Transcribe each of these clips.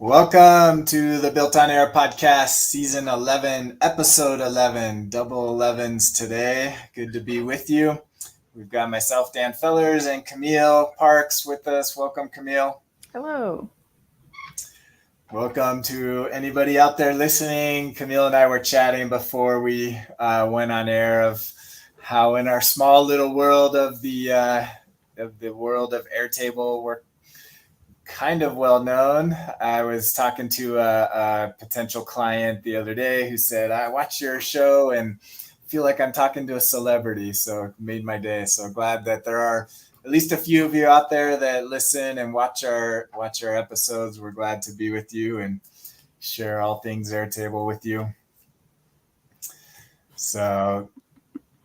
Welcome to the Built on Air podcast, season 11, episode 11, double 11s today. Good to be with you. We've got myself, Dan Fellers, and Camille Parks with us. Welcome, Camille. Hello. Welcome to anybody out there listening. Camille and I were chatting before we went on air of how in our small little world of the world of Airtable, we're kind of well known. I was talking to a potential client the other day who said, I watch your show and feel like I'm talking to a celebrity. So it made my day. So glad that there are at least a few of you out there that listen and watch our episodes. We're glad to be with you and share all things Airtable with you. So,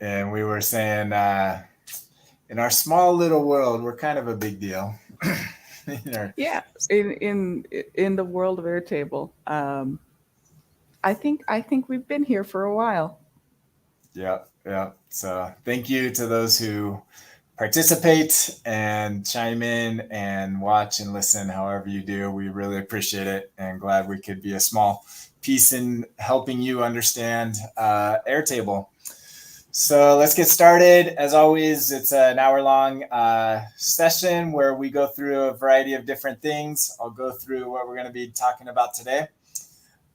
and we were saying, in our small little world, we're kind of a big deal. Yeah, in the world of Airtable, I think we've been here for a while. Yeah. So thank you to those who participate and chime in and watch and listen however you do. We really appreciate it and glad we could be a small piece in helping you understand Airtable. So let's get started. As always, it's an hour-long session where we go through a variety of different things. I'll go through what we're going to be talking about today.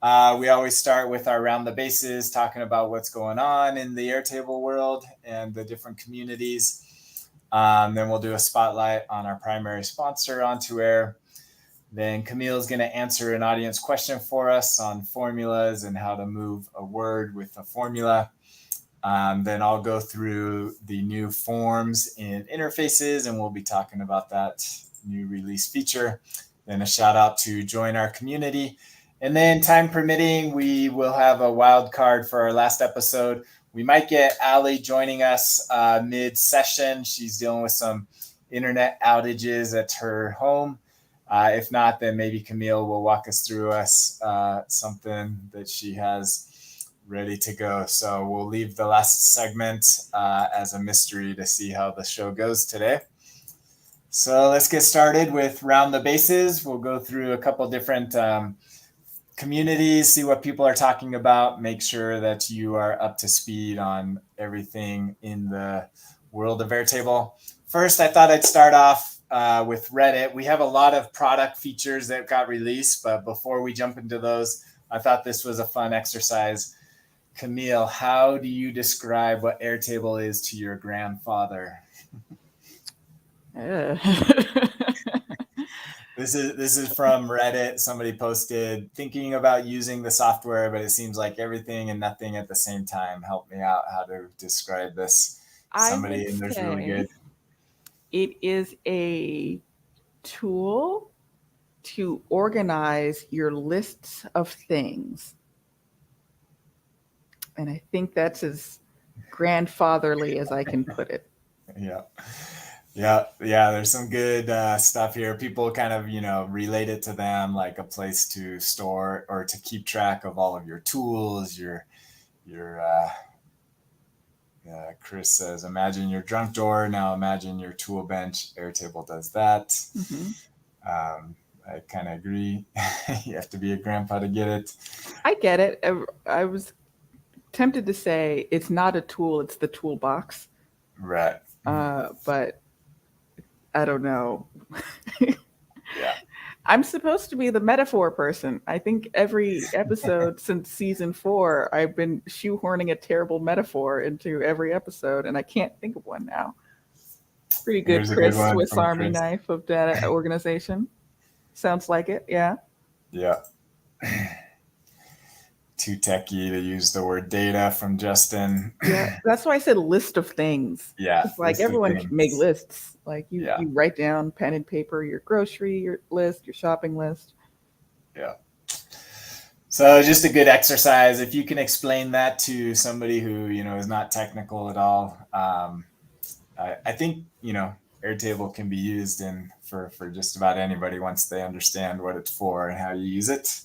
We always start with our Round the Bases, talking about what's going on in the Airtable world and the different communities. Then we'll do a spotlight on our primary sponsor, Ontoair. Then Camille is going to answer an audience question for us on formulas and how to move a word with a formula. Then I'll go through the new forms in interfaces, and we'll be talking about that new release feature. Then a shout out to join our community. And then time permitting, we will have a wild card for our last episode. We might get Allie joining us mid-session. She's dealing with some internet outages at her home. If not, then maybe Camille will walk us through something that she has ready to go. So we'll leave the last segment as a mystery to see how the show goes today. So let's get started with Round the Bases. We'll go through a couple different communities, see what people are talking about, make sure that you are up to speed on everything in the world of Airtable. First, I thought I'd start off with Reddit. We have a lot of product features that got released, but before we jump into those, I thought this was a fun exercise. Camille, how do you describe what Airtable is to your grandfather? This is from Reddit. Somebody posted, thinking about using the software, but it seems like everything and nothing at the same time. Help me out how to describe this. Somebody in there's really good. It is a tool to organize your lists of things. And I think that's as grandfatherly as I can put it. Yeah. There's some good stuff here. People kind of, relate it to them like a place to store or to keep track of all of your tools. Chris says, imagine your junk drawer. Now imagine your tool bench. Airtable does that. Mm-hmm. I kind of agree. You have to be a grandpa to get it. I get it. I was tempted to say it's not a tool, it's the toolbox. Right. But I don't know. Yeah. I'm supposed to be the metaphor person. I think every episode since season 4, I've been shoehorning a terrible metaphor into every episode, and I can't think of one now. Pretty good, Chris. Swiss Army Chris. Knife of data organization. Sounds like it, yeah. Yeah. Too techy to use the word data from Justin. Yeah, that's why I said list of things. Yeah. It's like everyone can make lists. Like you write down pen and paper, your grocery, your list, your shopping list. Yeah. So just a good exercise. If you can explain that to somebody who, is not technical at all, I think, Airtable can be used for just about anybody once they understand what it's for and how you use it.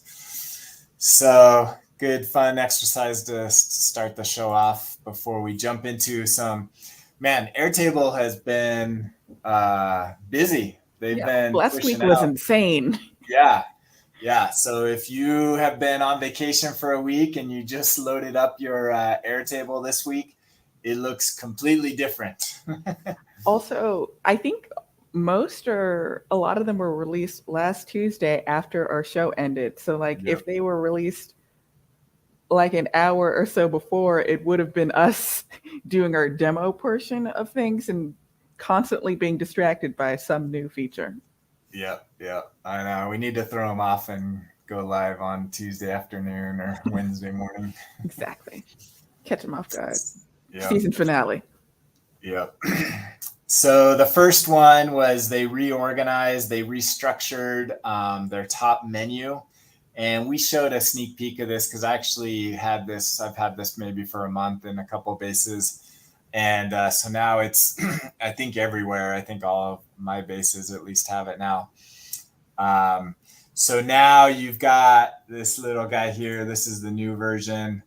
So good, fun exercise to start the show off before we jump into some. Man, Airtable has been busy. They've been last week was insane. Yeah. Yeah, so if you have been on vacation for a week and you just loaded up your Airtable this week, it looks completely different. Also, I think most or a lot of them were released last Tuesday after our show ended. So like Yep. if they were released like an hour or so before, it would have been us doing our demo portion of things and constantly being distracted by some new feature. Yep. I know. We need to throw them off and go live on Tuesday afternoon or Wednesday morning. Exactly. Catch them off guard. Yep. Season finale. Yep. So the first one was they reorganized, they restructured their top menu. And we showed a sneak peek of this because I actually had this, I've had this maybe for a month in a couple bases. And so now it's, I think everywhere, I think all of my bases at least have it now. So now you've got this little guy here. This is the new version.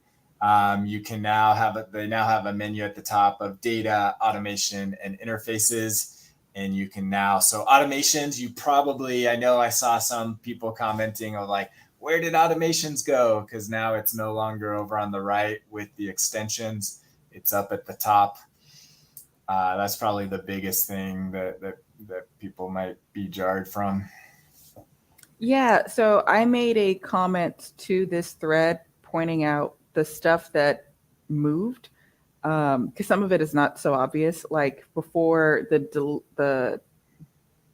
You can now they now have a menu at the top of data, automation, and interfaces. And you can now, so automations, you probably, I know I saw some people commenting of like, where did automations go? Because now it's no longer over on the right with the extensions. It's up at the top. That's probably the biggest thing that people might be jarred from. Yeah, so I made a comment to this thread pointing out the stuff that moved because some of it is not so obvious. Like before, the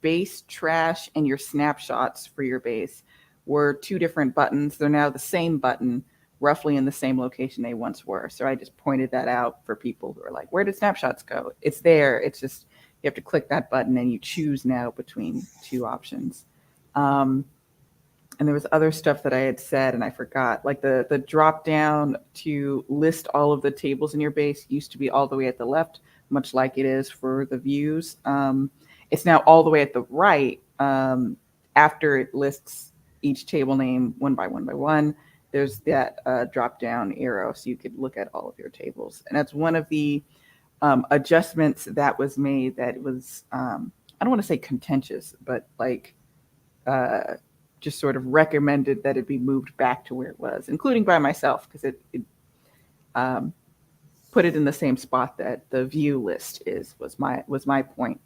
base trash and your snapshots for your base were two different buttons. They're now the same button, roughly in the same location they once were. So I just pointed that out for people who are like, where did snapshots go? It's there. It's just you have to click that button and you choose now between two options. And there was other stuff that I had said and I forgot. Like the drop down to list all of the tables in your base used to be all the way at the left, much like it is for the views. It's now all the way at the right after it lists each table name one by one by one. There's that drop down arrow so you could look at all of your tables. And that's one of the adjustments that was made that was, I don't want to say contentious, but like, just sort of recommended that it be moved back to where it was, including by myself, because it put it in the same spot that the view list was my point.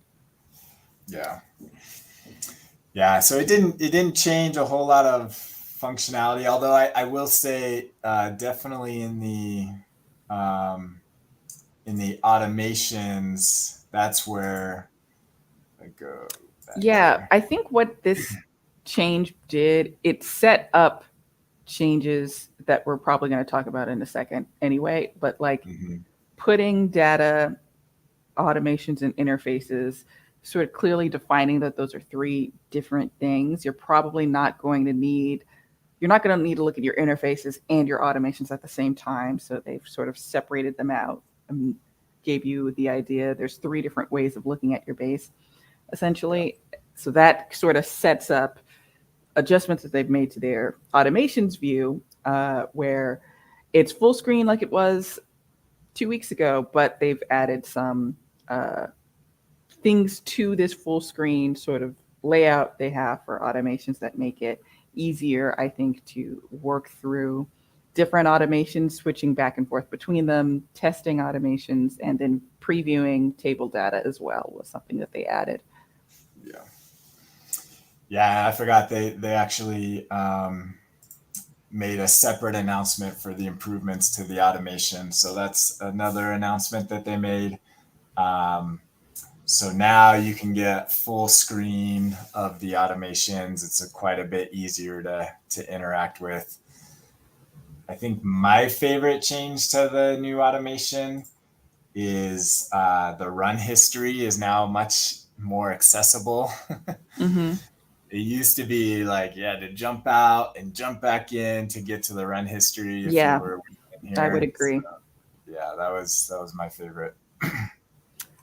Yeah. So it didn't change a whole lot of functionality, although I will say definitely in the automations, that's where I go. Yeah, Here. I think what this change did, it set up changes that we're probably going to talk about in a second anyway, but like putting data, automations, and interfaces, sort of clearly defining that those are three different things. You're not going to need to look at your interfaces and your automations at the same time. So they've sort of separated them out and gave you the idea there's three different ways of looking at your base, essentially. So that sort of sets up adjustments that they've made to their automations view, where it's full screen like it was 2 weeks ago, but they've added some things to this full screen sort of layout they have for automations that make it easier, I think, to work through different automations, switching back and forth between them, testing automations, and then previewing table data as well was something that they added. Yeah, I forgot they actually made a separate announcement for the improvements to the automation. So that's another announcement that they made. So now you can get full screen of the automations. It's quite a bit easier to interact with. I think my favorite change to the new automation is the run history is now much more accessible. Mm-hmm. It used to be like you had to jump out and jump back in to get to the run history if Yeah, you were in here. I would agree. So, yeah, that was my favorite.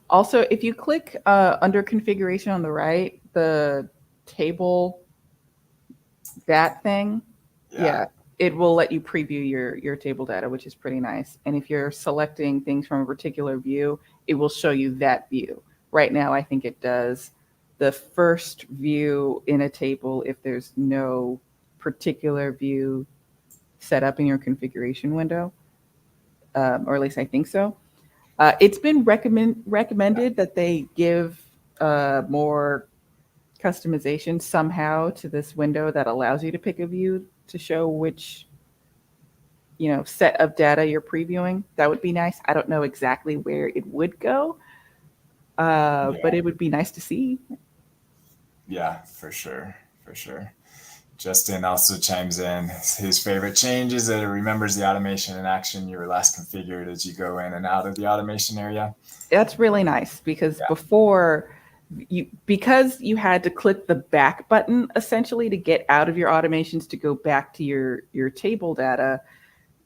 Also, if you click under configuration on the right, the table, that thing, yeah, it will let you preview your table data, which is pretty nice. And if you're selecting things from a particular view, it will show you that view. Right now, I think it does the first view in a table if there's no particular view set up in your configuration window, or at least I think so. It's been recommended that they give more customization somehow to this window that allows you to pick a view to show which set of data you're previewing. That would be nice. I don't know exactly where it would go, but it would be nice to see. Yeah, for sure. For sure. Justin also chimes in. His favorite change is that it remembers the automation and action you were last configured as you go in and out of the automation area. That's really nice because before because you had to click the back button essentially to get out of your automations to go back to your table data,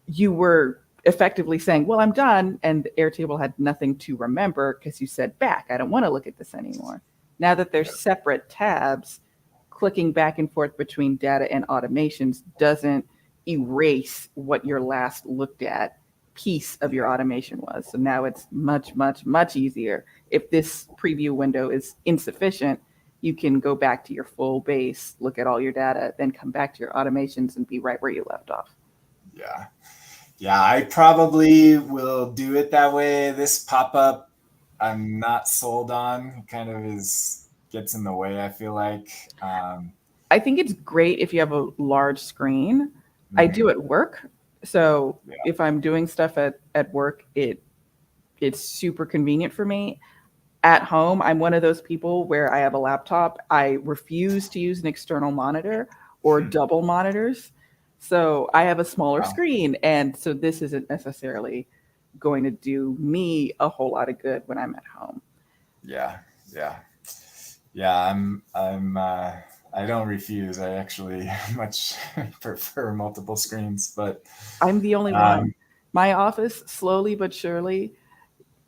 you were effectively saying, well, I'm done. And the Airtable had nothing to remember because you said back. I don't want to look at this anymore. Now that they're separate tabs, clicking back and forth between data and automations doesn't erase what your last looked at piece of your automation was. So now it's much, much, much easier. If this preview window is insufficient, you can go back to your full base, look at all your data, then come back to your automations and be right where you left off. Yeah. Yeah, I probably will do it that way. This pop-up, I'm not sold on. Kind of gets in the way, I feel like. I think it's great if you have a large screen. Mm-hmm. I do at work. So if I'm doing stuff at work, it's super convenient for me. At home, I'm one of those people where I have a laptop. I refuse to use an external monitor or double monitors. So I have a smaller screen. And so this isn't necessarily going to do me a whole lot of good when I'm at home. Yeah. I don't refuse. I actually much prefer multiple screens, but I'm the only one. My office, slowly but surely,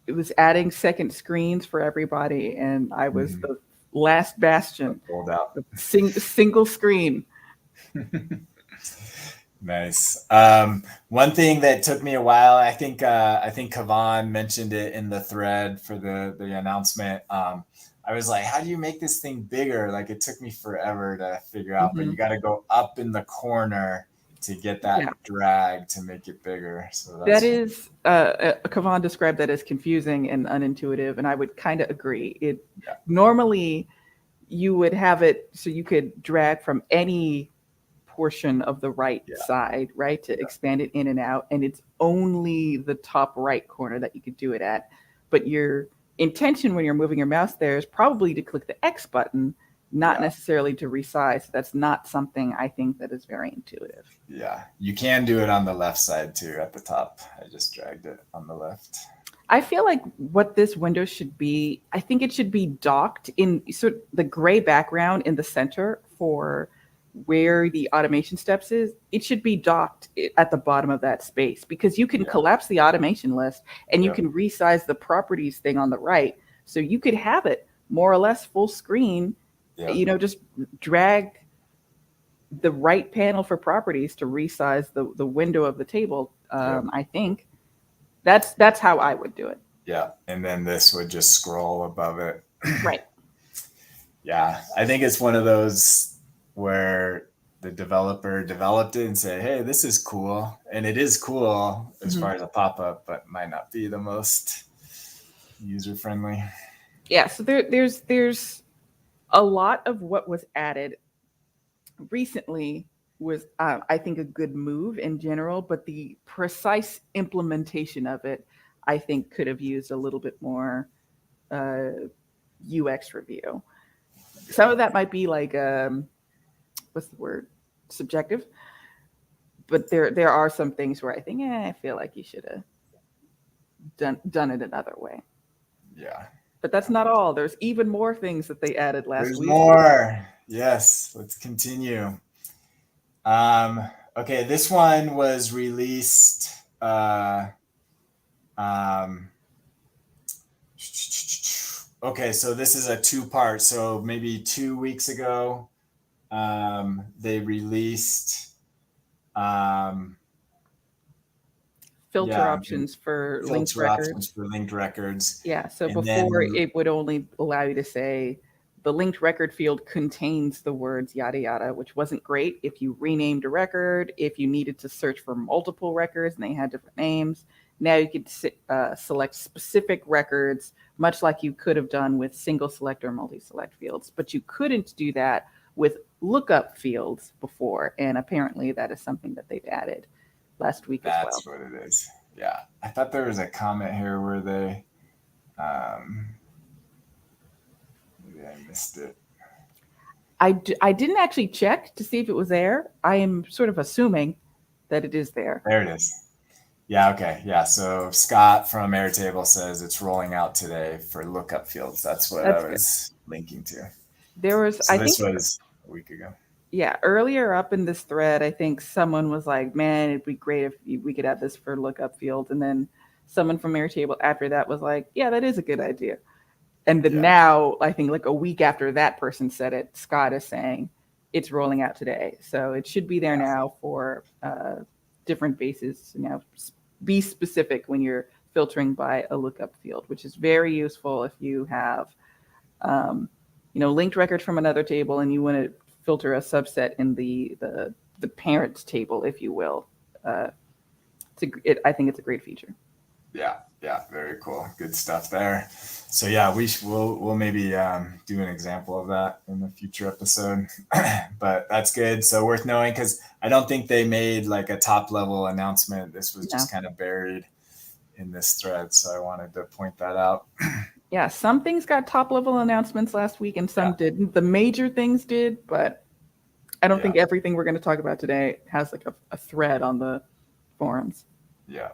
it was adding second screens for everybody, and I was the last bastion. Rolled out. Single screen. Nice. One thing that took me a while, I think Kavan mentioned it in the thread for the announcement. I was like, how do you make this thing bigger? Like, it took me forever to figure out, but you got to go up in the corner to get that drag to make it bigger. So that is, Kavan described that as confusing and unintuitive, and I would kind of agree. Normally you would have it so you could drag from any portion of the right side, right, to expand it in and out, and it's only the top right corner that you could do it at. But your intention when you're moving your mouse there is probably to click the X button, not necessarily to resize. That's not something I think that is very intuitive. Yeah, you can do it on the left side too at the top. I just dragged it on the left. I feel like what this window should be, I think it should be docked in sort of the gray background in the center for where the automation steps is. It should be docked at the bottom of that space because you can collapse the automation list and you can resize the properties thing on the right. So you could have it more or less full screen, just drag the right panel for properties to resize the window of the table. I think that's how I would do it. Yeah. And then this would just scroll above it. Right. Yeah. I think it's one of those where the developer developed it and said, hey, this is cool. And it is cool as far as a pop-up, but might not be the most user-friendly. Yeah, so there's a lot of what was added recently was, I think, a good move in general, but the precise implementation of it, I think, could have used a little bit more UX review. Some of that might be like, what's the word? Subjective. But there are some things where I think, I feel like you should have done it another way. Yeah. But that's not all. There's even more things that they added last week. There's more. Yes. Let's continue. Okay. This one was released. Okay. So this is a two-part. So maybe 2 weeks ago, they released filter options for linked records. Yeah, so and before it would only allow you to say the linked record field contains the words yada yada, which wasn't great if you renamed a record, if you needed to search for multiple records and they had different names. Now you could select specific records, much like you could have done with single select or multi-select fields, but you couldn't do that with lookup fields before, and apparently that is something that they've added last week as well. That's what it is. Yeah, I thought there was a comment here where they maybe I missed it. I didn't actually check to see if it was there. I am sort of assuming that it is there. There it is. Yeah, okay. Yeah, so Scott from Airtable says it's rolling out today for lookup fields. That's what I was linking to. There was, so this was a week ago. Yeah, earlier up in this thread, I think someone was like, man, it'd be great if we could have this for lookup fields. And then someone from Airtable after that was like, yeah, that is a good idea. And then now, I think like a week after that person said it, Scott is saying it's rolling out today. So it should be there now for different bases. Now, be specific when you're filtering by a lookup field, which is very useful if you have, linked records from another table and you want to filter a subset in the parent table, if you will. I think it's a great feature. Yeah, very cool. Good stuff there. So yeah, we'll maybe do an example of that in a future episode. But that's good. So worth knowing, because I don't think they made like a top level announcement. This was just kind of buried in this thread. So I wanted to point that out. Yeah, some things got top level announcements last week and some didn't. The major things did, but I don't think everything we're going to talk about today has like a thread on the forums. Yeah.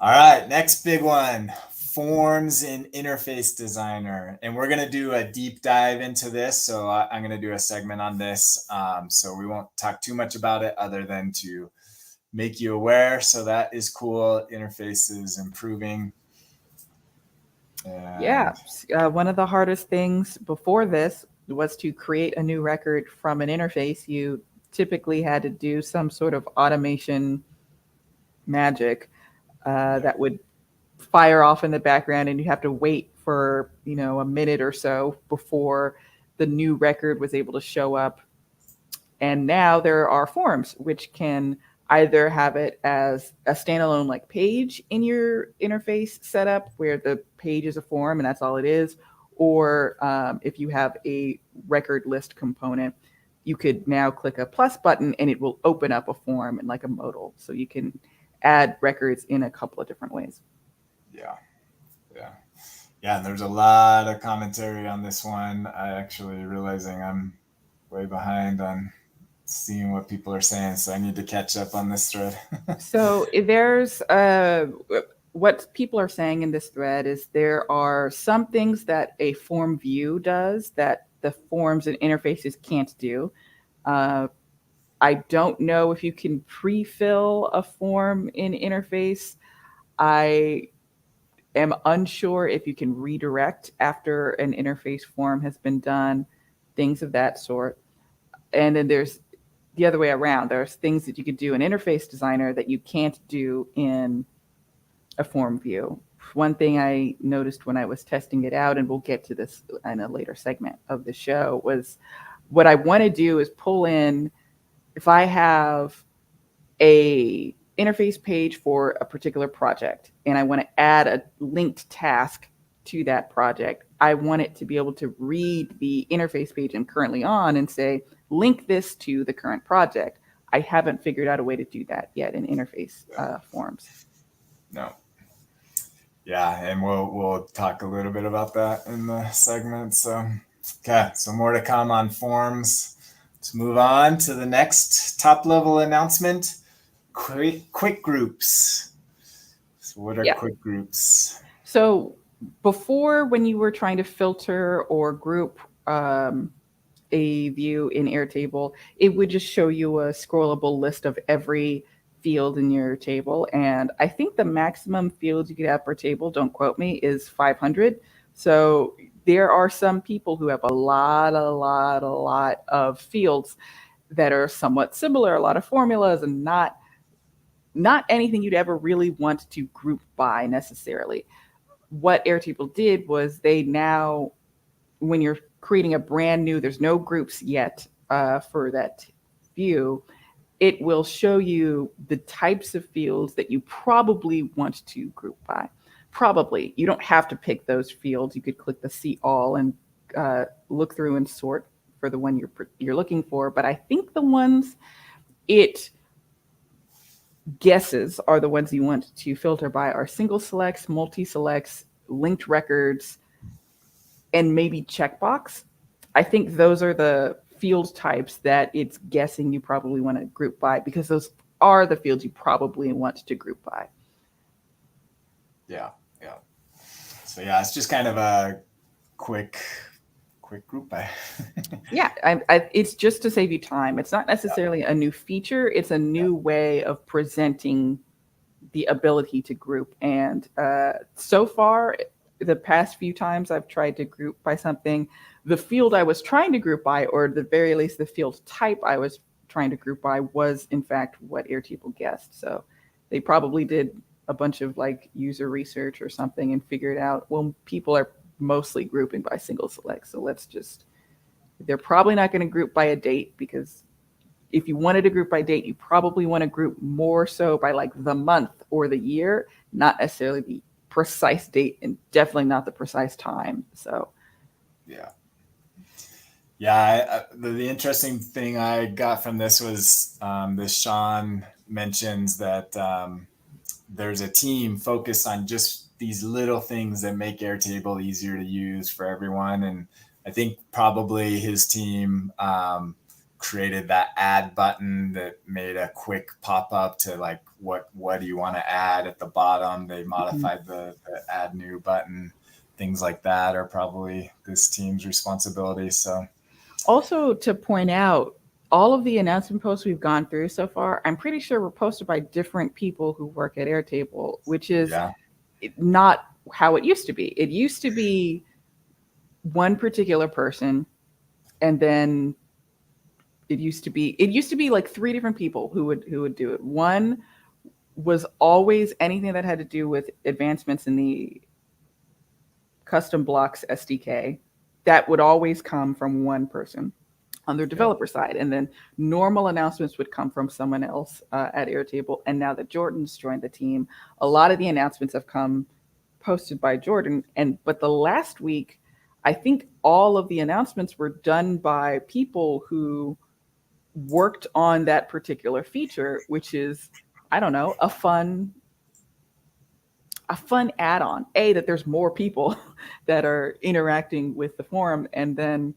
All right, next big one, forms in Interface Designer. And we're going to do a deep dive into this. So I'm going to do a segment on this. So we won't talk too much about it other than to make you aware. So that is cool. Interface is improving. One of the hardest things before this was to create a new record from an interface. You typically had to do some sort of automation magic that would fire off in the background, and you have to wait for a minute or so before the new record was able to show up. And now there are forms which can either have it as a standalone like page in your interface setup where the page is a form and that's all it is, or if you have a record list component, you could now click a plus button and it will open up a form in like a modal. So you can add records in a couple of different ways. Yeah, and there's a lot of commentary on this one. I actually realizing I'm way behind on seeing what people are saying, so I need to catch up on this thread. So there's what people are saying in this thread is there are some things that a form view does that the forms and interfaces can't do. I don't know if you can pre-fill a form in interface. I am unsure if you can redirect after an interface form has been done, things of that sort. And then there's the other way around. There's things that you could do in Interface Designer that you can't do in a form view. One thing I noticed when I was testing it out, and we'll get to this in a later segment of the show, was what I want to do is pull in, if I have a interface page for a particular project and I want to add a linked task to that project, I want it to be able to read the interface page I'm currently on and say, link this to the current project. I haven't figured out a way to do that yet in interface forms. No. Yeah, and we'll talk a little bit about that in the segment. So, okay, so more to come on forms. Let's move on to the next top level announcement. Quick groups. So what are quick groups? So before, when you were trying to filter or group a view in Airtable, it would just show you a scrollable list of every field in your table. And I think the maximum fields you could have per table, don't quote me, is 500. So there are some people who have a lot of fields that are somewhat similar, a lot of formulas, and not anything you'd ever really want to group by necessarily. What Airtable did was they now, when you're creating a brand new, there's no groups yet for that view, it will show you the types of fields that you probably want to group by. Probably. You don't have to pick those fields. You could click the see all and look through and sort for the one you're looking for. But I think the ones it guesses are the ones you want to filter by are single selects, multi-selects, linked records, and maybe checkbox. I think those are the field types that it's guessing you probably want to group by, because those are the fields you probably want to group by. Yeah. So yeah, it's just kind of a quick group by. Yeah, it's just to save you time. It's not necessarily a new feature. It's a new way of presenting the ability to group. And so far, the past few times I've tried to group by something, the field I was trying to group by, or at the very least the field type I was trying to group by, was in fact what Airtable guessed. So they probably did a bunch of like user research or something and figured out, well, people are mostly grouping by single select. So they're probably not going to group by a date, because if you wanted to group by date, you probably want to group more so by like the month or the year, not necessarily the precise date, and definitely not the precise time. So the interesting thing I got from this was this Sean mentions that there's a team focused on just these little things that make Airtable easier to use for everyone. And I think probably his team created that add button that made a quick pop-up to like, what do you want to add at the bottom? They modified the add new button. Things like that are probably this team's responsibility. So also to point out, all of the announcement posts we've gone through so far, I'm pretty sure were posted by different people who work at Airtable, which is not how it used to be. It used to be one particular person, and then it used to be like 3 different people who would do it. One was always anything that had to do with advancements in the custom blocks SDK. That would always come from one person on their developer side. And then normal announcements would come from someone else at Airtable. And now that Jordan's joined the team, a lot of the announcements have come posted by Jordan. But the last week, I think all of the announcements were done by people who worked on that particular feature, which is, I don't know, a fun add-on. That there's more people that are interacting with the forum. And then,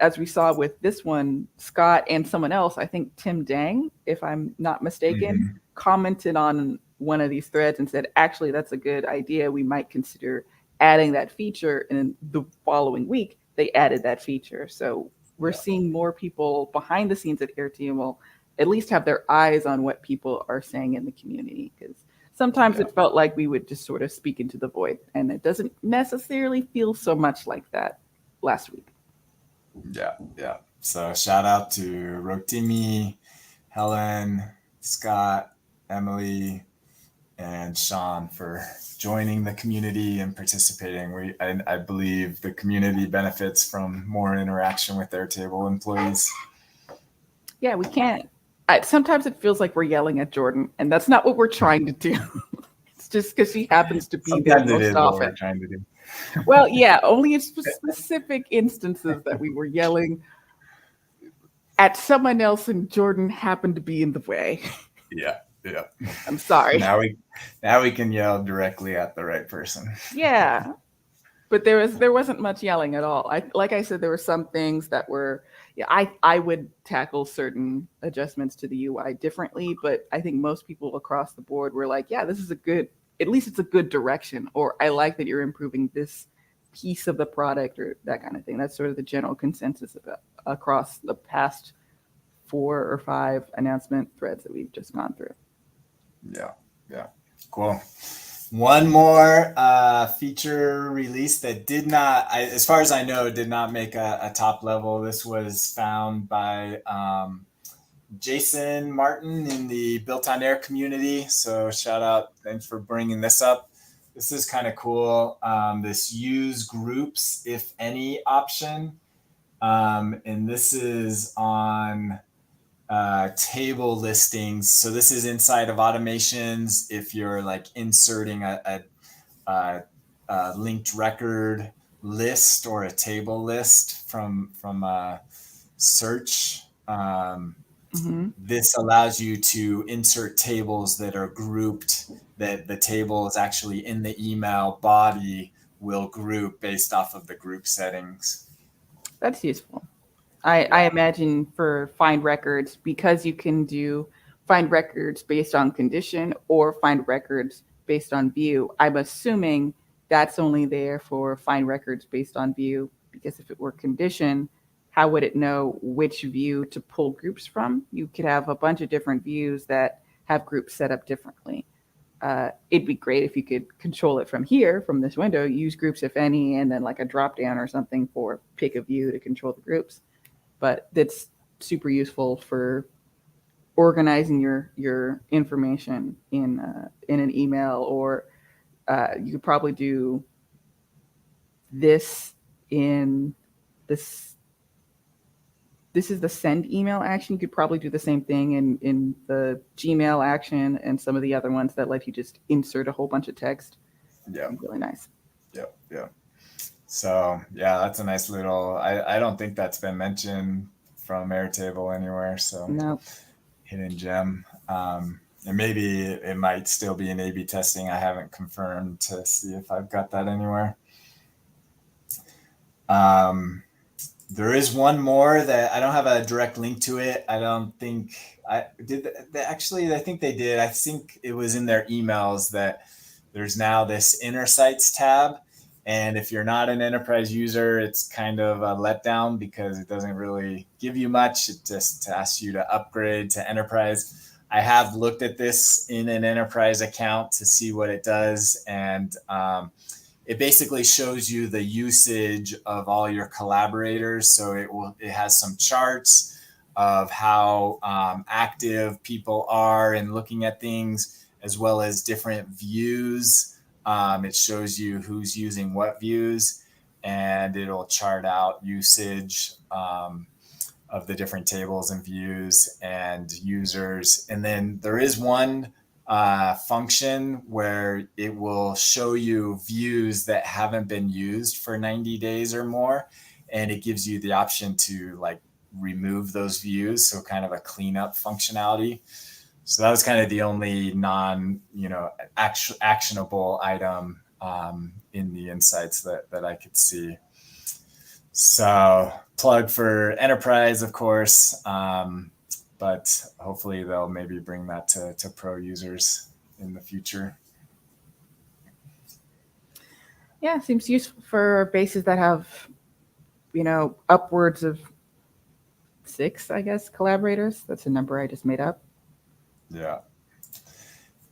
as we saw with this one, Scott and someone else, I think Tim Dang, if I'm not mistaken, commented on one of these threads and said, actually, that's a good idea. We might consider adding that feature. And then the following week, they added that feature. So we're seeing more people behind the scenes at Airtable at least have their eyes on what people are saying in the community, because sometimes it felt like we would just sort of speak into the void, and it doesn't necessarily feel so much like that last week. Yeah. So shout out to Rotimi, Helen, Scott, Emily, and Sean for joining the community and participating. I believe the community benefits from more interaction with Airtable employees. Yeah, we can't. Sometimes it feels like we're yelling at Jordan, and that's not what we're trying to do. It's just because she happens to be there most often. What we're trying to do. Well, yeah, only in specific instances that we were yelling at someone else, and Jordan happened to be in the way. Yeah. I'm sorry. Now we can yell directly at the right person. Yeah, but there wasn't much yelling at all. Like I said, there were some things that were. Yeah, I would tackle certain adjustments to the UI differently, but I think most people across the board were like, yeah, this is at least it's a good direction, or I like that you're improving this piece of the product, or that kind of thing. That's sort of the general consensus across the past 4 or 5 announcement threads that we've just gone through. Yeah. Cool. One more feature release that did not, as far as I know, did not make a top level. This was found by Jason Martin in the BuiltOnAir community. So shout out. Thanks for bringing this up. This is kind of cool. This use groups, if any option. And this is on table listings. So this is inside of automations. If you're like inserting a linked record list or a table list from a search, this allows you to insert tables that are grouped, that the table is actually in the email body will group based off of the group settings. That's useful. I imagine for find records, because you can do find records based on condition or find records based on view. I'm assuming that's only there for find records based on view, because if it were condition, how would it know which view to pull groups from? You could have a bunch of different views that have groups set up differently. It'd be great if you could control it from here, from this window, use groups if any, and then like a drop down or something for pick a view to control the groups. But that's super useful for organizing your information in an email, or you could probably do this in this. This is the send email action. You could probably do the same thing in the Gmail action and some of the other ones that let you just insert a whole bunch of text. Yeah, really nice. Yeah. So yeah, that's a nice little. I don't think that's been mentioned from Airtable anywhere. So no, hidden gem. And maybe it might still be in A/B testing. I haven't confirmed to see if I've got that anywhere. There is one more that I don't have a direct link to it. I don't think I did. Actually, I think they did. I think it was in their emails that there's now this Inner Sites tab. And if you're not an enterprise user, it's kind of a letdown because it doesn't really give you much. It just asks you to upgrade to enterprise. I have looked at this in an enterprise account to see what it does. And it basically shows you the usage of all your collaborators. So it has some charts of how active people are in looking at things, as well as different views. It shows you who's using what views, and it'll chart out usage of the different tables and views and users. And then there is one function where it will show you views that haven't been used for 90 days or more. And it gives you the option to like remove those views. So kind of a cleanup functionality. So that was kind of the only actionable item in the insights that I could see. So plug for enterprise, of course. But hopefully they'll maybe bring that to pro users in the future. Yeah, it seems useful for bases that have, upwards of 6, I guess, collaborators. That's a number I just made up. Yeah.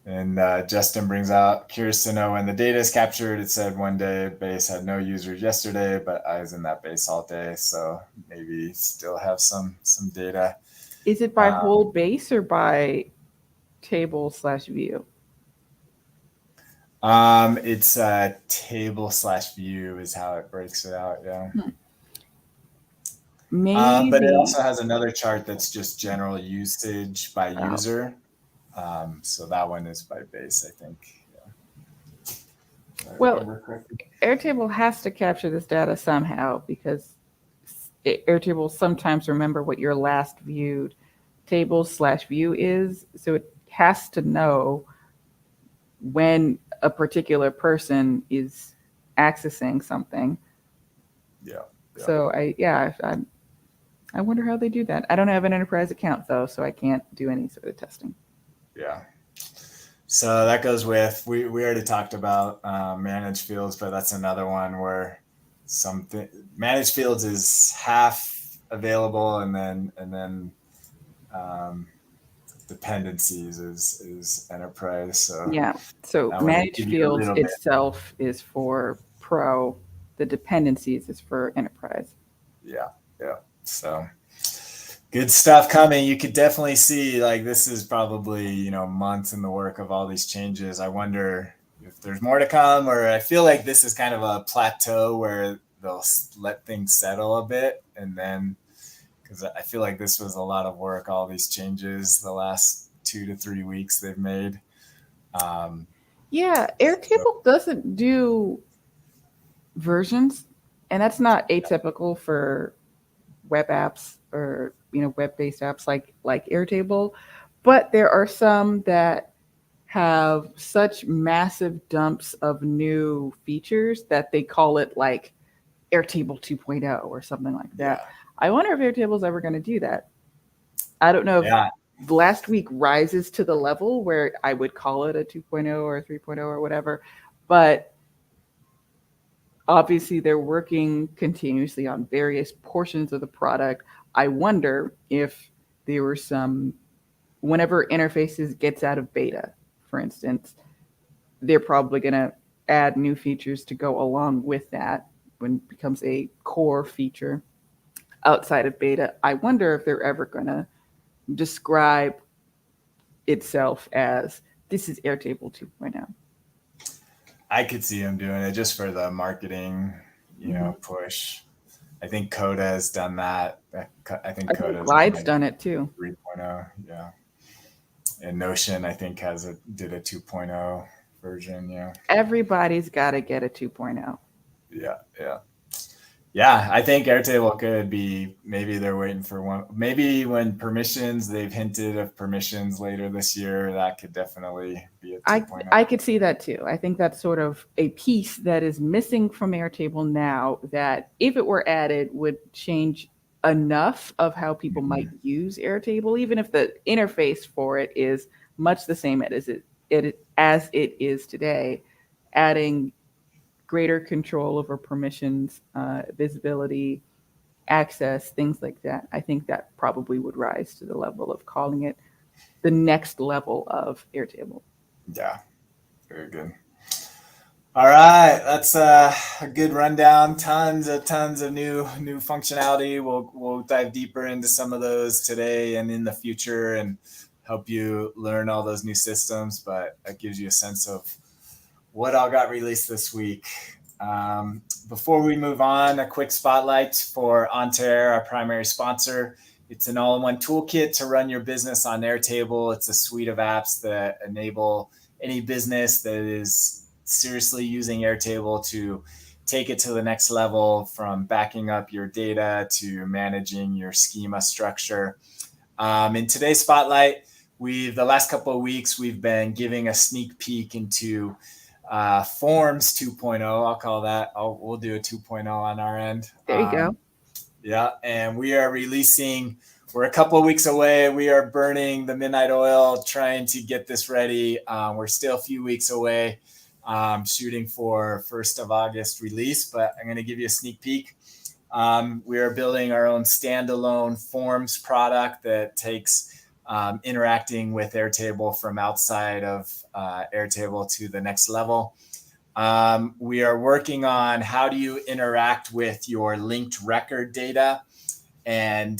And Justin brings out, curious to know when the data is captured. It said one day base had no users yesterday, but I was in that base all day. So maybe still have some data. Is it by whole base or by table/view? It's table/view is how it breaks it out. Yeah. Maybe. But it also has another chart that's just general usage by user. So that one is by base, I think. Yeah. Well, Airtable has to capture this data somehow, because Airtable sometimes remember what your last viewed table/view is. So it has to know when a particular person is accessing something. Yeah. So I wonder how they do that. I don't have an enterprise account though, so I can't do any sort of testing. Yeah. So that goes with, we already talked about managed fields, but that's another one where managed fields is half available, and then dependencies is enterprise. So yeah. So managed fields itself is for pro. The dependencies is for enterprise. Yeah. So good stuff coming. You could definitely see, like, this is probably, months in the work of all these changes. I wonder if there's more to come, or I feel like this is kind of a plateau where they'll let things settle a bit, and then, because I feel like this was a lot of work, all these changes the last 2 to 3 weeks they've made. Yeah, So Airtable doesn't do versions, and that's not atypical for web apps or web-based apps like Airtable. But there are some that have such massive dumps of new features that they call it like Airtable 2.0 or something like that. yeah, I wonder if Airtable's ever going to do that. I don't know yeah, if last week rises to the level where I would call it a 2.0 or a 3.0 or whatever, but obviously they're working continuously on various portions of the product. I wonder if there were some, whenever interfaces gets out of beta, for instance, they're probably going to add new features to go along with that when it becomes a core feature outside of beta. I wonder if they're ever going to describe itself as this is Airtable 2.0. I could see them doing it just for the marketing, Mm-hmm. push. I think Coda has done that. I think I think Coda has Glide's done done it too. 3.0. Yeah. And Notion, I think, did a 2.0 version. Yeah. Everybody's got to get a 2.0. Yeah. Yeah. Yeah. I think Airtable could be, maybe they're waiting for one. Maybe when permissions, they've hinted of permissions later this year, that could definitely be a I 2.0. I could see that too. I think that's sort of a piece that is missing from Airtable now that if it were added would change enough of how people might Mhm. use Airtable, even if the interface for it is much the same as it is today. Adding greater control over permissions, visibility, access, things like that. I think that probably would rise to the level of calling it the next level of Airtable. Yeah. Very good. All right, that's a good rundown. Tons of new functionality. We'll dive deeper into some of those today and in the future, and help you learn all those new systems. But that gives you a sense of what all got released this week. Before we move on, a quick spotlight for Ontair, our primary sponsor. It's an all-in-one toolkit to run your business on Airtable. It's a suite of apps that enable any business that is seriously using Airtable to take it to the next level, from backing up your data to managing your schema structure. In today's spotlight, the last couple of weeks, we've been giving a sneak peek into Forms 2.0. I'll call that. We'll do a 2.0 on our end. There you go. Yeah, and we are releasing. We're a couple of weeks away. We are burning the midnight oil, trying to get this ready. We're still a few weeks away, shooting for 1st of August release, but I'm going to give you a sneak peek. We are building our own standalone Forms product that takes interacting with Airtable from outside of Airtable to the next level. We are working on how do you interact with your linked record data and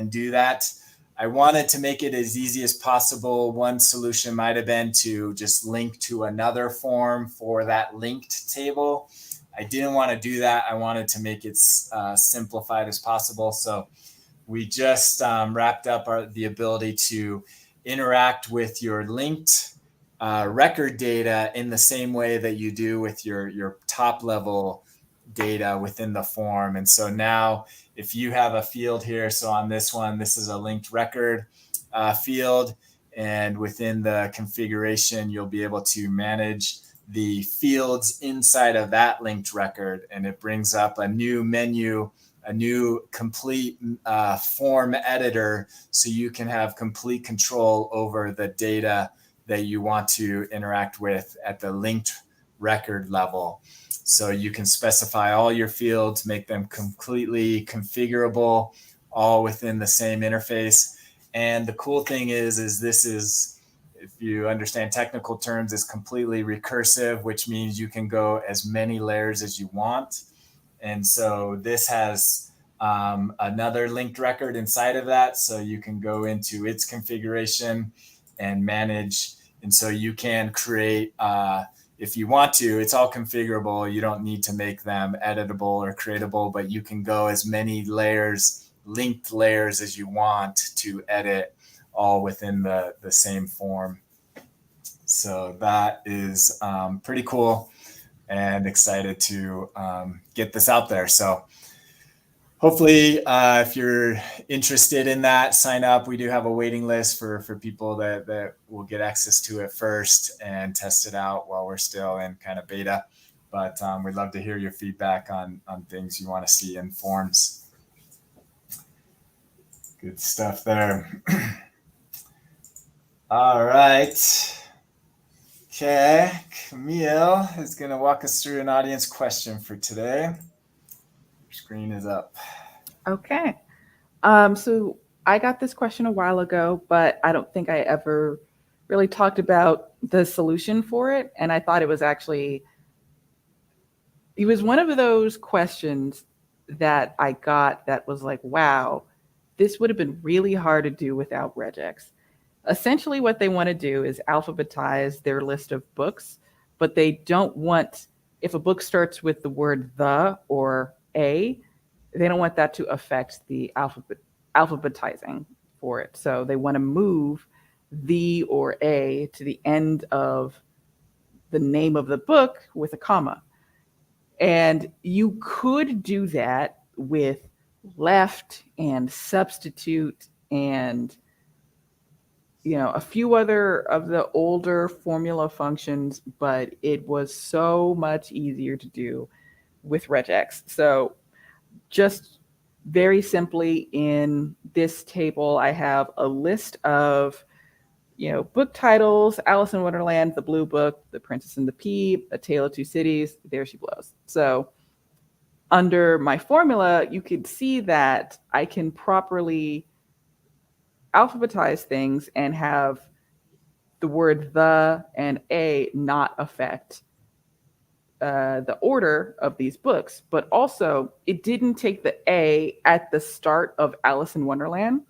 do that. I wanted to make it as easy as possible. One solution might have been to just link to another form for that linked table. I didn't want to do that. I wanted to make it simplified as possible. So we just wrapped up the ability to interact with your linked record data in the same way that you do with your top level data within the form. And so now if you have a field here, so on this one, this is a linked record field, and within the configuration, you'll be able to manage the fields inside of that linked record, and it brings up a new menu, a new complete form editor, so you can have complete control over the data that you want to interact with at the linked record level. So you can specify all your fields, make them completely configurable, all within the same interface. And the cool thing is this is, if you understand technical terms, is completely recursive, which means you can go as many layers as you want. And so this has another linked record inside of that. So you can go into its configuration and manage. And so you can create if you want to, it's all configurable. You don't need to make them editable or creatable, but you can go as many layers, linked layers as you want to edit, all within the same form. So that is pretty cool, and excited to get this out there. So hopefully, if you're interested in that, sign up. We do have a waiting list for people that will get access to it first and test it out while we're still in kind of beta. But we'd love to hear your feedback on things you want to see in forms. Good stuff there. All right. Okay, Camille is going to walk us through an audience question for today. Your screen is up. Okay. So I got this question a while ago, but I don't think I ever really talked about the solution for it. And I thought it was one of those questions that I got that was like, wow, this would have been really hard to do without Regex. Essentially, what they want to do is alphabetize their list of books, but they don't want, if a book starts with the word the or a, they don't want that to affect the alphabetizing for it. So they want to move the or a to the end of the name of the book with a comma. And you could do that with left and substitute and a few other of the older formula functions, but it was so much easier to do with Regex. So just very simply in this table, I have a list of, book titles: Alice in Wonderland, The Blue Book, The Princess and the Pea, A Tale of Two Cities, There She Blows. So under my formula, you could see that I can properly alphabetize things and have the word the and a not affect the order of these books. But also, it didn't take the a at the start of Alice in Wonderland,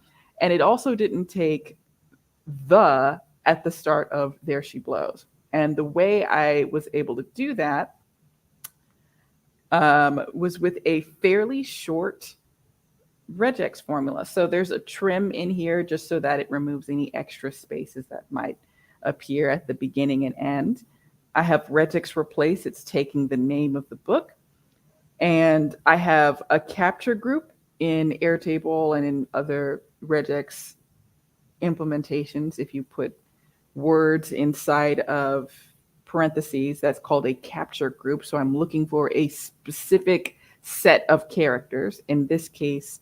and it also didn't take the at the start of There She Blows. And the way I was able to do that was with a fairly short Regex formula. So there's a trim in here just so that it removes any extra spaces that might appear at the beginning and end. I have Regex replace. It's taking the name of the book. And I have a capture group in Airtable and in other Regex implementations. If you put words inside of parentheses, that's called a capture group. So I'm looking for a specific set of characters. In this case,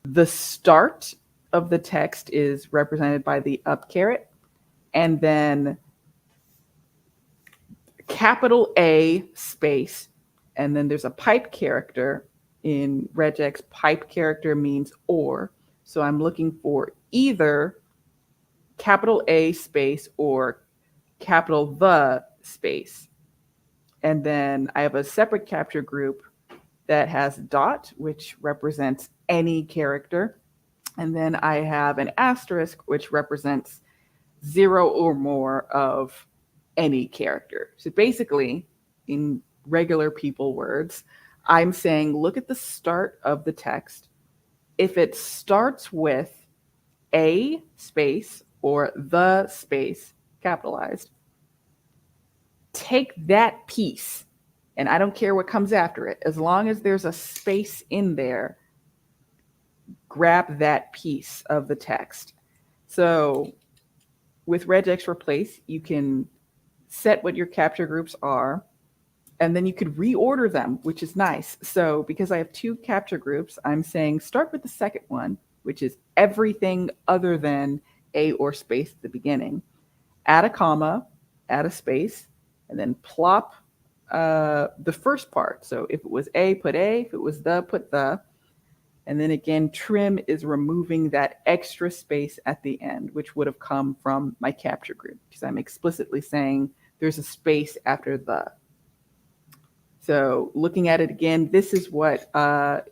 the start of the text is represented by the up caret, and then capital A space, and then there's a pipe character. In Regex, pipe character means or. So I'm looking for either capital A space or capital the space. And then I have a separate capture group that has dot, which represents any character. And then I have an asterisk, which represents 0 or more of any character. So basically, in regular people words, I'm saying, look at the start of the text. If it starts with a space or the space capitalized, take that piece, and I don't care what comes after it. As long as there's a space in there, grab that piece of the text. So with Regex replace, you can set what your capture groups are, and then you could reorder them, which is nice. So because I have 2 capture groups, I'm saying start with the second one, which is everything other than a or space at the beginning. Add a comma, add a space, and then plop the first part. So if it was a, put a. If it was the, put the. And then again, trim is removing that extra space at the end, which would have come from my capture group, because I'm explicitly saying there's a space after the. So looking at it again, this is what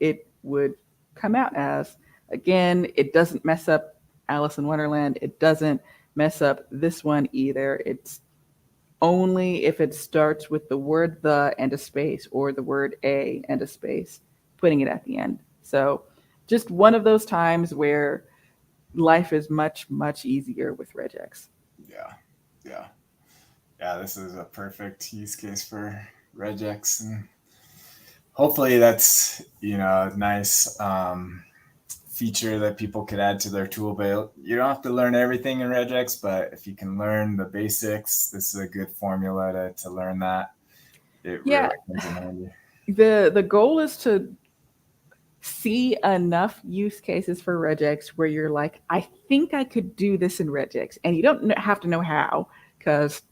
it would come out as. Again, it doesn't mess up Alice in Wonderland. It doesn't mess up this one either. It's only if it starts with the word the and a space, or the word a and a space, putting it at the end. So just one of those times where life is much, much easier with Regex. Yeah. Yeah. Yeah. This is a perfect use case for Regex. And hopefully that's, a nice feature that people could add to their tool. But you don't have to learn everything in Regex, but if you can learn the basics, this is a good formula to learn that. It Yeah. really comes in handy. The goal is to see enough use cases for Regex where you're like, I think I could do this in Regex. And you don't have to know how, because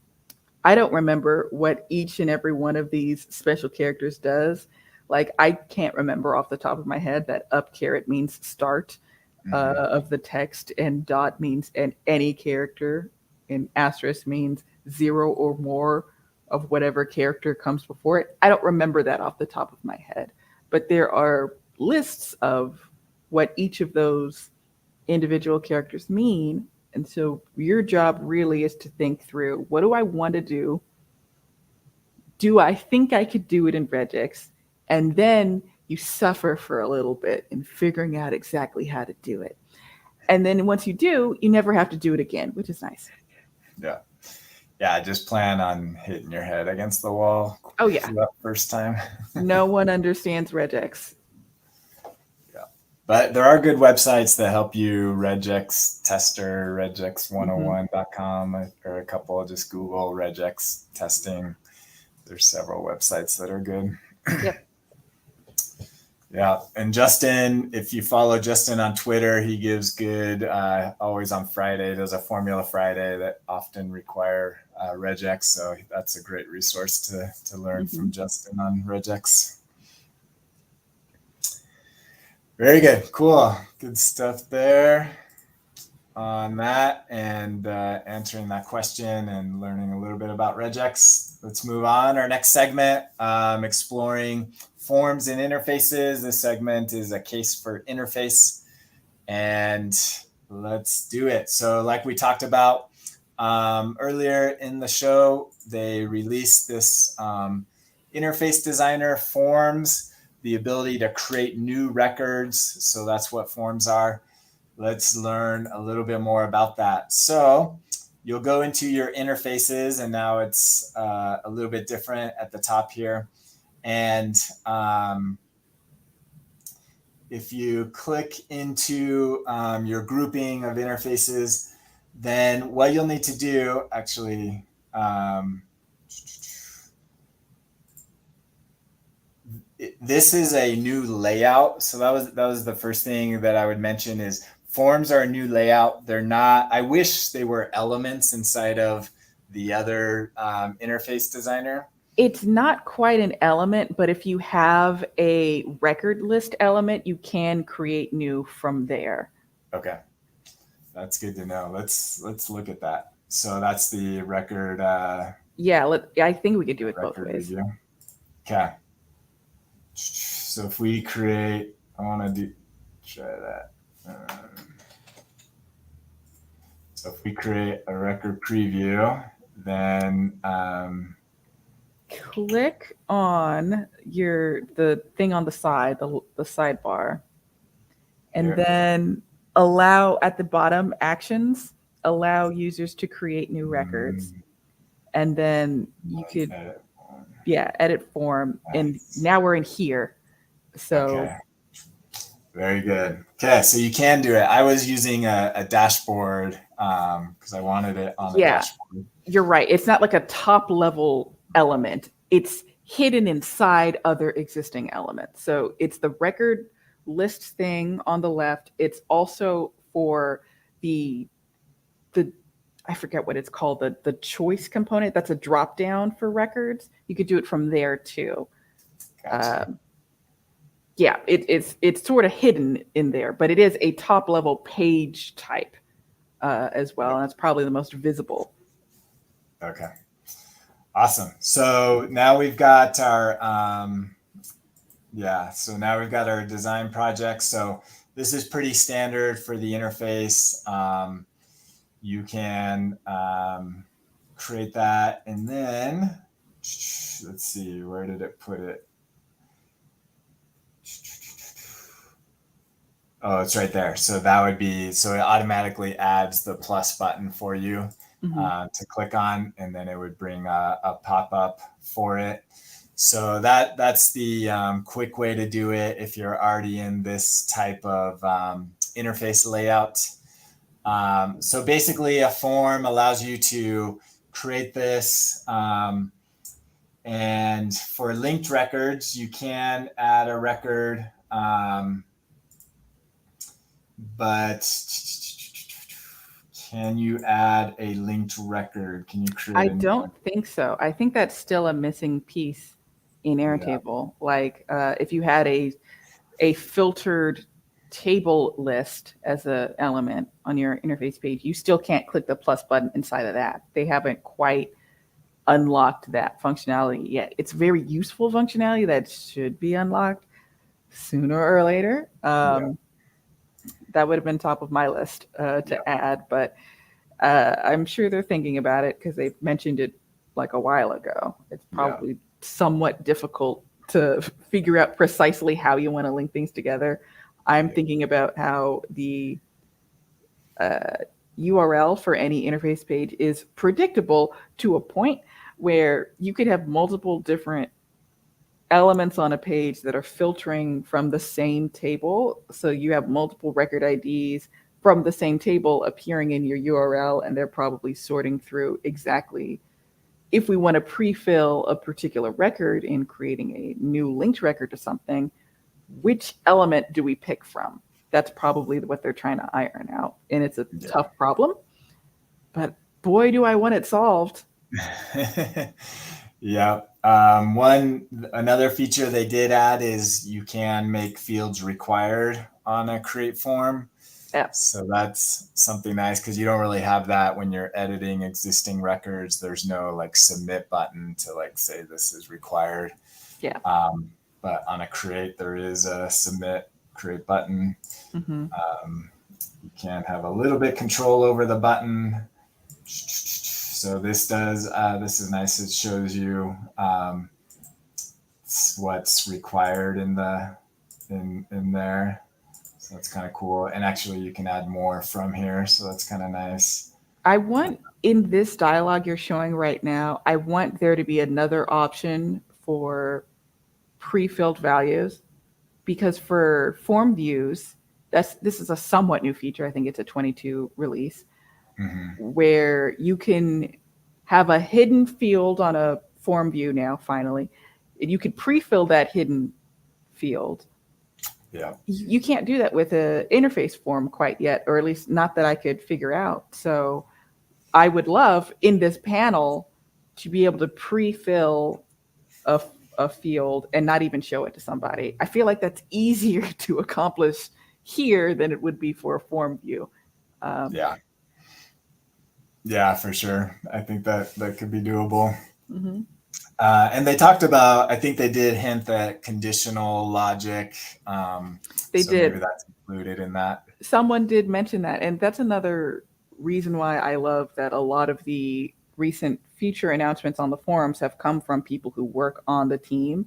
I don't remember what each and every one of these special characters does. Like, I can't remember off the top of my head that up caret means start of the text, and dot means any character, and asterisk means 0 or more of whatever character comes before it. I don't remember that off the top of my head, but there are lists of what each of those individual characters mean. And so your job really is to think through, what do I want to do? Do I think I could do it in Regex? And then you suffer for a little bit in figuring out exactly how to do it. And then once you do, you never have to do it again, which is nice. Yeah. Yeah, just plan on hitting your head against the wall. Oh, yeah. That first time. No one understands Regex. Yeah. But there are good websites that help you. Regex Tester, regex101.com, or a couple. Just Google Regex testing. There's several websites that are good. Yep. Yeah. And Justin, if you follow Justin on Twitter, he gives good, always on Friday, there's a Formula Friday that often require Regex. So that's a great resource to learn from Justin on Regex. Very good. Cool. Good stuff there on that, and answering that question and learning a little bit about Regex. Let's move on. Our next segment, exploring forms and interfaces. This segment is a case for interface, and let's do it. So like we talked about earlier in the show, they released this interface designer forms, the ability to create new records. So that's what forms are. Let's learn a little bit more about that. So you'll go into your interfaces, and now it's a little bit different at the top here. And if you click into your grouping of interfaces, then what you'll need to do, actually, this is a new layout. So that was the first thing that I would mention is forms are a new layout. They're not, I wish they were elements inside of the other interface designer. It's not quite an element, but if you have a record list element, you can create new from there. Okay. That's good to know. Let's look at that. So that's the record. Yeah, I think we could do it both ways. Review. Okay. So if we create, I want to try that. So if we create a record preview, then click on the thing on the side, the sidebar, and then allow at the bottom actions, allow users to create new records. And then you could edit form. Nice. And now we're in here. So okay. Very good. Okay, so you can do it. I was using a dashboard because I wanted it on the dashboard. You're right. It's not like a top level element. It's hidden inside other existing elements. So it's the record list thing on the left. It's also for the I forget what it's called, the choice component. That's a drop down for records. You could do it from there too. Gotcha. It's sort of hidden in there, but it is a top level page type as well. And that's probably the most visible. Okay. Awesome. So now we've got our, so now we've got our design project. So this is pretty standard for the interface. You can create that. And then let's see, where did it put it? Oh, it's right there. So that would be, so it automatically adds the plus button for you to click on, and then it would bring a pop-up for it. So that's the quick way to do it if you're already in this type of interface layout. So basically a form allows you to create this. And for linked records, you can add a record. But can you add a linked record? Can you create I don't think so. I think that's still a missing piece in Airtable. Yeah. Like if you had a filtered table list as an element on your interface page, you still can't click the plus button inside of that. They haven't quite unlocked that functionality yet. It's very useful functionality that should be unlocked sooner or later. That would have been top of my list to add, but I'm sure they're thinking about it because they mentioned it like a while ago. It's probably somewhat difficult to figure out precisely how you want to link things together. I'm thinking about how the URL for any interface page is predictable to a point where you could have multiple different elements on a page that are filtering from the same table. So you have multiple record IDs from the same table appearing in your URL, and they're probably sorting through exactly if we want to pre-fill a particular record in creating a new linked record to something, which element do we pick from? That's probably what they're trying to iron out. And it's a tough problem, but boy, do I want it solved. Yeah. Another feature they did add is you can make fields required on a create form. Yeah. So that's something nice because you don't really have that when you're editing existing records. There's no like submit button to like say this is required. Yeah. But on a create, there is a submit create button. Mm-hmm. You can have a little bit control over the button. So this is nice. It shows you what's required in there. So that's kind of cool. And actually you can add more from here. So that's kind of nice. I want in this dialogue you're showing right now, I want there to be another option for pre-filled values, because for form views, this is a somewhat new feature. I think it's a 22 release, where you can have a hidden field on a form view now, finally. And you could pre-fill that hidden field. Yeah. You can't do that with an interface form quite yet, or at least not that I could figure out. So I would love in this panel to be able to pre-fill a field and not even show it to somebody. I feel like that's easier to accomplish here than it would be for a form view. Yeah, for sure. I think that could be doable. Mm-hmm. And they talked about, I think they did hint at conditional logic. They did. Maybe that's included in that. Someone did mention that. And that's another reason why I love that a lot of the recent feature announcements on the forums have come from people who work on the team,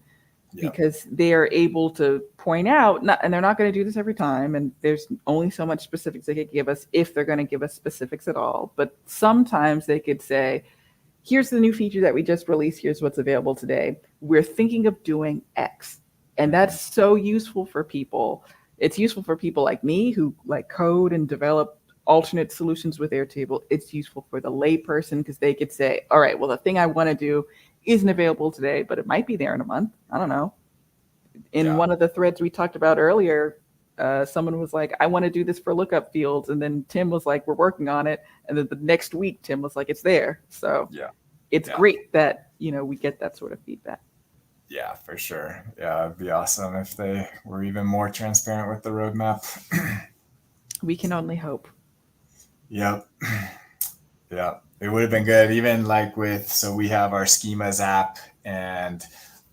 because they are able to point out, and they're not going to do this every time, and there's only so much specifics they could give us if they're going to give us specifics at all. But sometimes they could say, here's the new feature that we just released. Here's what's available today. We're thinking of doing X. And that's so useful for people. It's useful for people like me who like code and develop alternate solutions with Airtable. It's useful for the layperson because they could say, all right, well, the thing I want to do isn't available today, but it might be there in a month. I don't know. In one of the threads we talked about earlier, someone was like, I want to do this for lookup fields. And then Tim was like, we're working on it. And then the next week, Tim was like, it's there. So it's great that, we get that sort of feedback. Yeah, for sure. Yeah, it'd be awesome if they were even more transparent with the roadmap. We can only hope. Yep. Yeah, it would have been good. Even like so we have our schemas app, and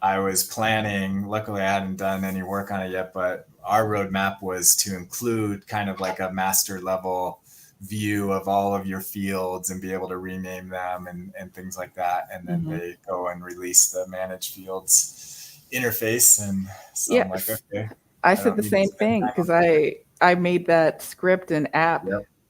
I was planning, luckily I hadn't done any work on it yet, but our roadmap was to include kind of like a master level view of all of your fields and be able to rename them and things like that. And then they go and release the manage fields interface. And so I'm like, okay, I I said don't the need to same spend thing time because on that. I made that script and app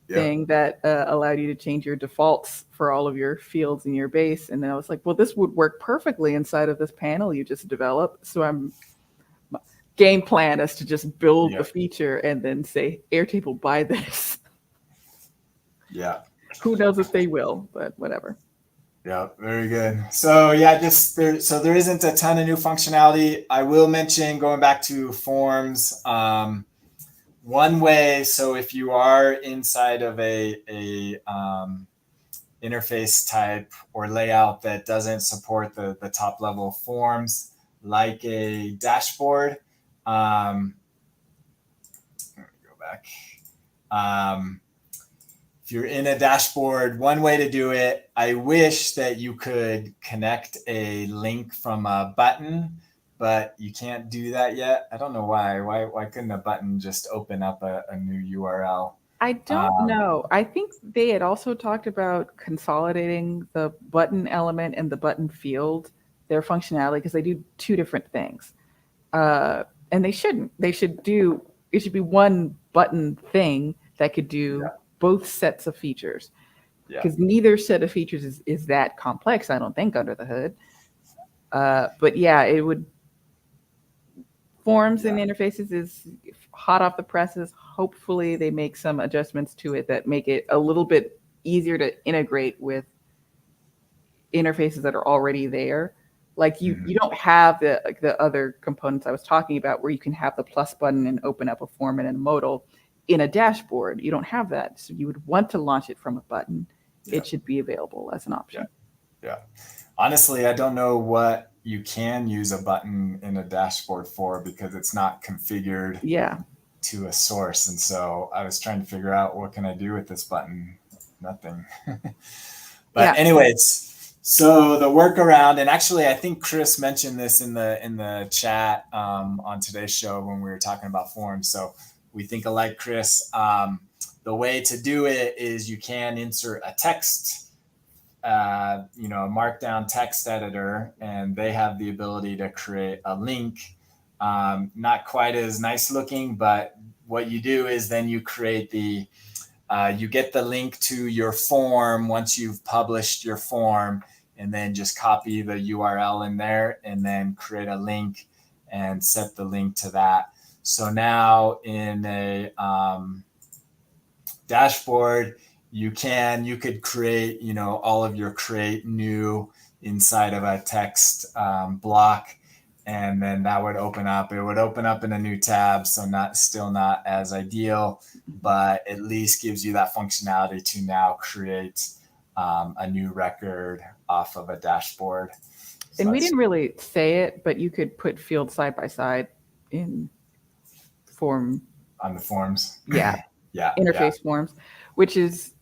Yep. thing that allowed you to change your defaults for all of your fields in your base. And then I was like, well, this would work perfectly inside of this panel you just developed. So my game plan is to just build the feature and then say, Airtable, buy this. Yeah. Who knows if they will, but whatever. Yeah, very good. So yeah, there isn't a ton of new functionality. I will mention, going back to forms, one way. So if you are inside of a interface type or layout that doesn't support the top level forms, like a dashboard, let me go back. If you're in a dashboard, one way to do it, I wish that you could connect a link from a button, but you can't do that yet. I don't know why. Why couldn't a button just open up a new URL? I don't know. I think they had also talked about consolidating the button element and the button field, their functionality, because they do two different things. And they shouldn't. It should be one button thing that could do both sets of features. Because neither set of features is that complex, I don't think, under the hood. But yeah, it would. Forms and interfaces is hot off the presses. Hopefully they make some adjustments to it that make it a little bit easier to integrate with interfaces that are already there. Like you don't have the other components I was talking about where you can have the plus button and open up a form and a modal in a dashboard. You don't have that. So you would want to launch it from a button. It should be available as an option. Yeah. Honestly, I don't know what you can use a button in a dashboard for because it's not configured to a source. And so I was trying to figure out, what can I do with this button? Nothing. But anyways, so the workaround, and actually I think Chris mentioned this in the chat on today's show when we were talking about forms. So we think alike, Chris. The way to do it is you can insert a text, a markdown text editor, and they have the ability to create a link. Not quite as nice looking, but what you do is then you create you get the link to your form once you've published your form, and then just copy the URL in there and then create a link and set the link to that. So now in a dashboard, you could create, all of your create new inside of a text block, and then that would open up. It would open up in a new tab, so still not as ideal, but at least gives you that functionality to now create a new record off of a dashboard. And we didn't really say it, but you could put fields side by side in form. On the forms. Interface forms, which is,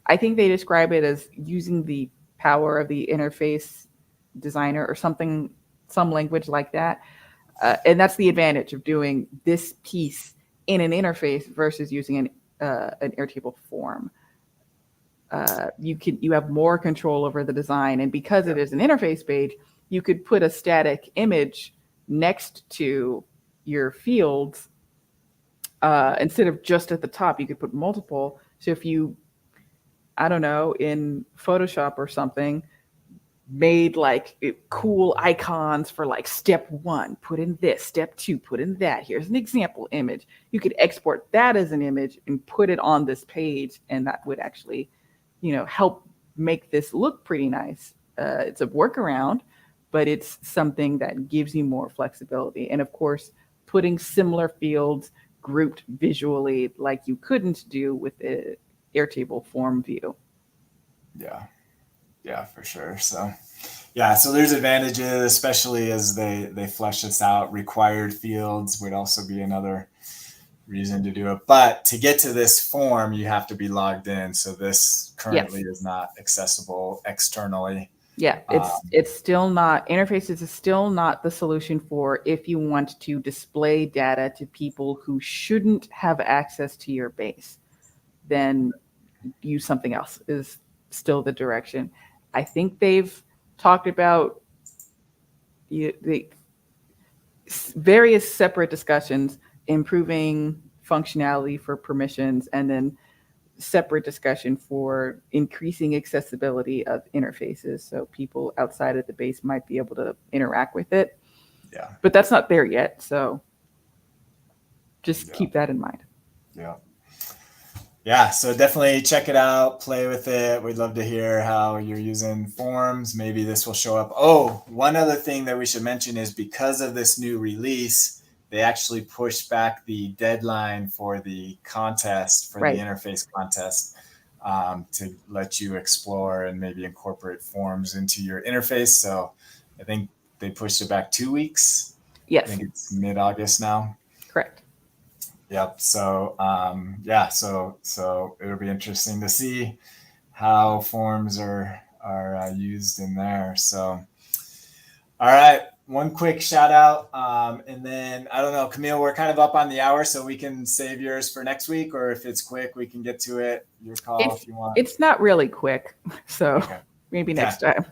I think they describe it as using the power of the interface designer or something, some language like that. And that's the advantage of doing this piece in an interface versus using an Airtable form. You have more control over the design, and because it is an interface page, you could put a static image next to your fields. Instead of just at the top, you could put multiple. So if you, I don't know, in Photoshop or something, made like cool icons for like step 1, put in this, step 2, put in that. Here's an example image. You could export that as an image and put it on this page, and that would actually, help make this look pretty nice. It's a workaround, but it's something that gives you more flexibility. And of course, putting similar fields grouped visually like you couldn't do with the Airtable form view. Yeah, for sure. So there's advantages, especially as they flesh this out. Required fields would also be another reason to do it. But to get to this form, you have to be logged in. So this currently is not accessible externally. Yeah, it's still not, interfaces is still not the solution for if you want to display data to people who shouldn't have access to your base. Then use something else is still the direction. I think they've talked about the various separate discussions, improving functionality for permissions, and then separate discussion for increasing accessibility of interfaces. So people outside of the base might be able to interact with it. Yeah. But that's not there yet. So just keep that in mind. Yeah. Yeah, so definitely check it out, play with it. We'd love to hear how you're using forms. Maybe this will show up. Oh, one other thing that we should mention is because of this new release, they actually pushed back the deadline for the contest, for the interface contest, to let you explore and maybe incorporate forms into your interface. So I think they pushed it back 2 weeks. Yes. I think it's mid-August now. Correct. Yep. So, so it'll be interesting to see how forms are used in there. So, all right. One quick shout out. And then I don't know, Camille, we're kind of up on the hour, so we can save yours for next week, or if it's quick, we can get to it. Your call if you want. It's not really quick. So maybe next time.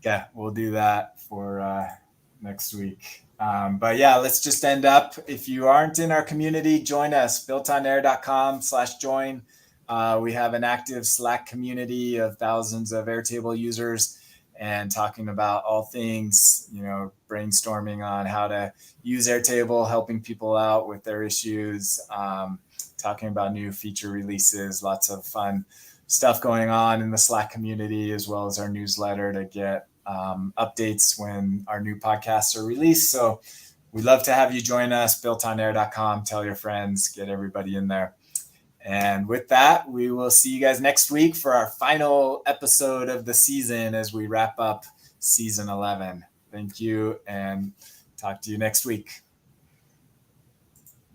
Yeah, we'll do that for next week. But yeah, let's just end up. If you aren't in our community, join us, builtonair.com/join. We have an active Slack community of thousands of Airtable users and talking about all things, brainstorming on how to use Airtable, helping people out with their issues, talking about new feature releases, lots of fun stuff going on in the Slack community, as well as our newsletter to get updates when our new podcasts are released. So we'd love to have you join us, builtonair.com, tell your friends, get everybody in there. And with that, we will see you guys next week for our final episode of the season as we wrap up season 11. Thank you and talk to you next week.